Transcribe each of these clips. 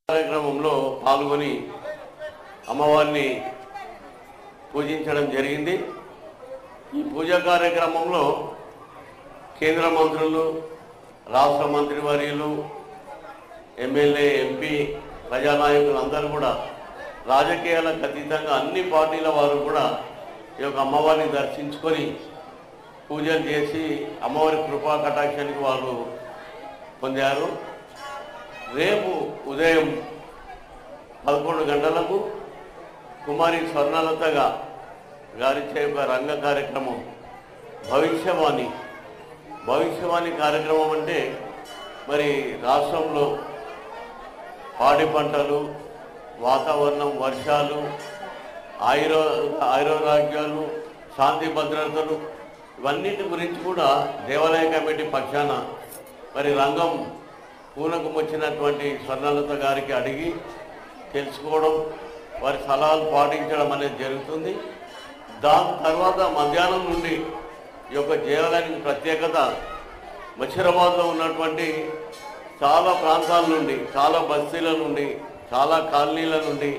కార్యక్రమంలో పాల్గొని అమ్మవారిని పూజించడం జరిగింది। ఈ పూజా కార్యక్రమంలో కేంద్ర మంత్రులు, రాష్ట్ర మంత్రివర్యులు, ఎమ్మెల్యే, ఎంపీ, ప్రజానాయకులు అందరూ కూడా రాజకీయాలకు అతీతంగా అన్ని పార్టీల వారు కూడా ఈ యొక్క అమ్మవారిని దర్శించుకొని పూజలు చేసి అమ్మవారి కృపా కటాక్షానికి వారు పొందారు। రేపు ఉదయం 11 గంటలకు కుమారి స్వర్ణలత గారిచే ఒక రంగ కార్యక్రమం భవిష్యవాణి కార్యక్రమం అంటే మరి రాష్ట్రంలో పాడి పంటలు, వాతావరణం, వర్షాలు, ఆయురారోగ్యాలు, శాంతి భద్రతలు ఇవన్నిటి గురించి కూడా దేవాలయ కమిటీ పక్షాన మరి రంగం పూనకు వచ్చినటువంటి స్వర్ణలత గారికి అడిగి తెలుసుకోవడం, వారి సలహాలు పాటించడం అనేది జరుగుతుంది। దాని తర్వాత మధ్యాహ్నం నుండి ఈ యొక్క దేవాలయానికి ప్రత్యేకత మచిరాబాద్లో ఉన్నటువంటి చాలా ప్రాంతాల నుండి, చాలా బస్తీల నుండి, చాలా కాలనీల నుండి,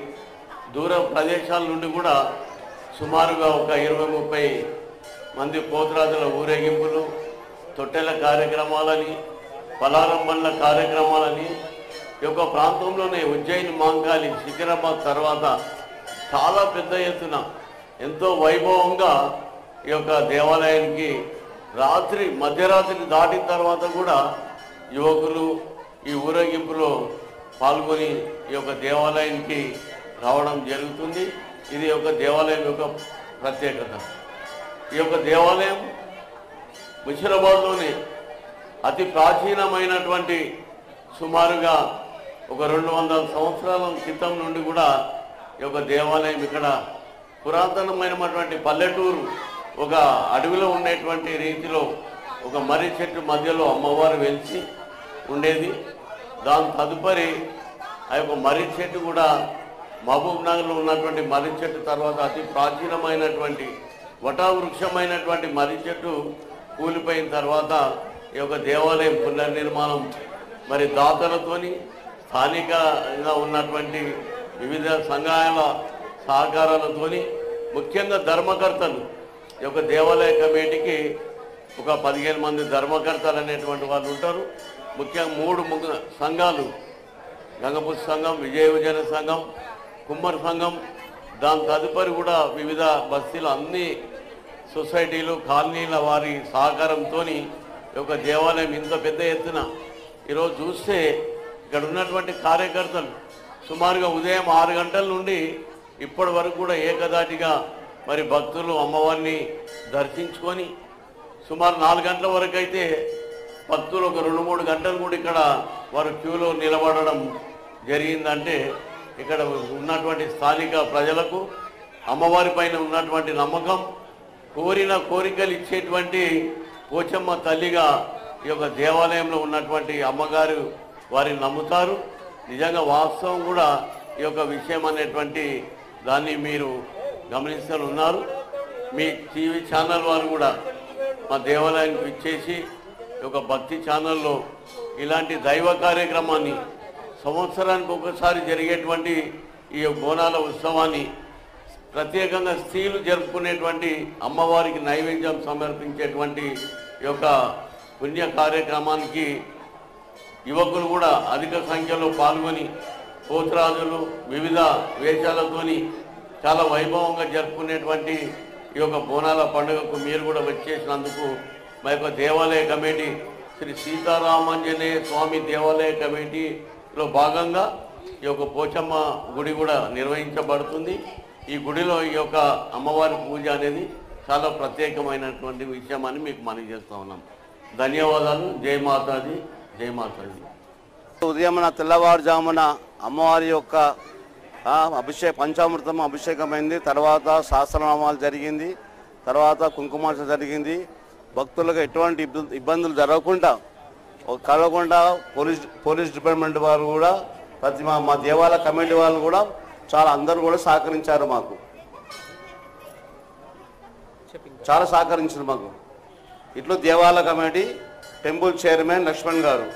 దూర ప్రదేశాల నుండి కూడా సుమారుగా ఒక 20-30 మంది పోతురాజుల ఊరేగింపులు, తొట్టెల కార్యక్రమాలని, పలారం బండ్ల కార్యక్రమాలని ఈ యొక్క ప్రాంతంలోనే ఉజ్జయిని, మాంకాళి, సికింద్రాబాద్ తర్వాత చాలా పెద్ద ఎత్తున ఎంతో వైభవంగా ఈ యొక్క దేవాలయానికి మధ్యరాత్రి దాటిన తర్వాత కూడా యువకులు ఈ ఊరేగింపులో పాల్గొని ఈ యొక్క దేవాలయానికి రావడం జరుగుతుంది। ఇది ఒక దేవాలయం యొక్క ప్రత్యేకత। ఈ యొక్క దేవాలయం ముషిరాబాద్లోని అతి ప్రాచీనమైనటువంటి సుమారుగా ఒక 200 సంవత్సరాల క్రితం నుండి కూడా ఈ యొక్క దేవాలయం ఇక్కడ పురాతనమైనటువంటి పల్లెటూరు, ఒక అడవిలో ఉండేటువంటి రీతిలో ఒక మర్రి చెట్టు మధ్యలో అమ్మవారు వెలిసి ఉండేది। దాని తదుపరి ఆ యొక్క మర్రి చెట్టు కూడా మహబూబ్ నగర్లో ఉన్నటువంటి మర్రి చెట్టు తర్వాత అతి ప్రాచీనమైనటువంటి వటవృక్షమైనటువంటి మర్రి చెట్టు కూలిపోయిన తర్వాత ఈ యొక్క దేవాలయం పునర్నిర్మాణం మరి దాతలతోని, స్థానికంగా ఉన్నటువంటి వివిధ సంఘాల సహకారాలతోని, ముఖ్యంగా ధర్మకర్తలు, ఈ యొక్క దేవాలయ కమిటీకి ఒక 15 మంది ధర్మకర్తలు అనేటువంటి వాళ్ళు ఉంటారు। ముఖ్యంగా 3 సంఘాలు, గంగపూజ సంఘం, విజయవిజయ సంఘం, కుమ్మర్ సంఘం, దాని తదుపరి కూడా వివిధ బస్తీలు, అన్ని సొసైటీలు, కాలనీల వారి సహకారంతో ఈ యొక్క దేవాలయం ఇంత పెద్ద ఎత్తున ఈరోజు చూస్తే ఇక్కడ ఉన్నటువంటి కార్యకర్తలు సుమారుగా ఉదయం 6 గంటల నుండి ఇప్పటి వరకు కూడా ఏకదాటిగా మరి భక్తులు అమ్మవారిని దర్శించుకొని సుమారు 4 గంటల వరకు అయితే భక్తులు ఒక 2-3 గంటలు కూడా ఇక్కడ వారు క్యూలో నిలబడడం జరిగిందంటే ఇక్కడ ఉన్నటువంటి స్థానిక ప్రజలకు అమ్మవారి పైన ఉన్నటువంటి నమ్మకం, కోరిన కోరికలు ఇచ్చేటువంటి పోచమ్మ తల్లిగా ఈ యొక్క దేవాలయంలో ఉన్నటువంటి అమ్మగారు వారిని నమ్ముతారు। నిజంగా వాస్తవం కూడా ఈ యొక్క విషయం అనేటువంటి దాన్ని మీరు గమనిస్తూ ఉన్నారు। మీ టీవీ ఛానల్ వారు కూడా మా దేవాలయానికి ఇచ్చేసి ఈ యొక్క భక్తి ఛానల్లో ఇలాంటి దైవ కార్యక్రమాన్ని, సంవత్సరానికి ఒకసారి జరిగేటువంటి ఈ బోనాల ఉత్సవాన్ని ప్రత్యేకంగా స్త్రీలు జరుపుకునేటువంటి, అమ్మవారికి నైవేద్యం సమర్పించేటువంటి ఈ యొక్క పుణ్య కార్యక్రమానికి యువకులు కూడా అధిక సంఖ్యలో పాల్గొని పోతురాజులు వివిధ వేషాలతోని చాలా వైభవంగా జరుపుకునేటువంటి ఈ యొక్క బోనాల పండుగకు మీరు కూడా వచ్చేసినందుకు మా యొక్క దేవాలయ కమిటీ, శ్రీ సీతారామాంజనేయ స్వామి దేవాలయ కమిటీలో భాగంగా ఈ యొక్క పోచమ్మ గుడి కూడా నిర్వహించబడుతుంది। ఈ గుడిలో ఈ యొక్క అమ్మవారి పూజ అనేది చాలా ప్రత్యేకమైనటువంటి విషయం అని మీకు మనవి చేస్తూ ఉన్నాం। ధన్యవాదాలు। జై మాతాజీ, జై మాతాజీ। ఉదయమున తెల్లవారుజామున అమ్మవారి యొక్క పంచామృతం అభిషేకమైంది, తర్వాత సహస్రనామాలు జరిగింది, తర్వాత కుంకుమార్చన జరిగింది। భక్తులకు ఎటువంటి ఇబ్బందులు జరగకుండా పోలీస్ డిపార్ట్మెంట్ వారు కూడా మా దేవాలయ కమిటీ వాళ్ళు కూడా అందరూ కూడా సహకరించారు, మాకు చాలా సహకరించారు మాకు। ఇట్లు దేవాలయ కమిటీ టెంపుల్ చైర్మన్ లక్ష్మణ్ గారు।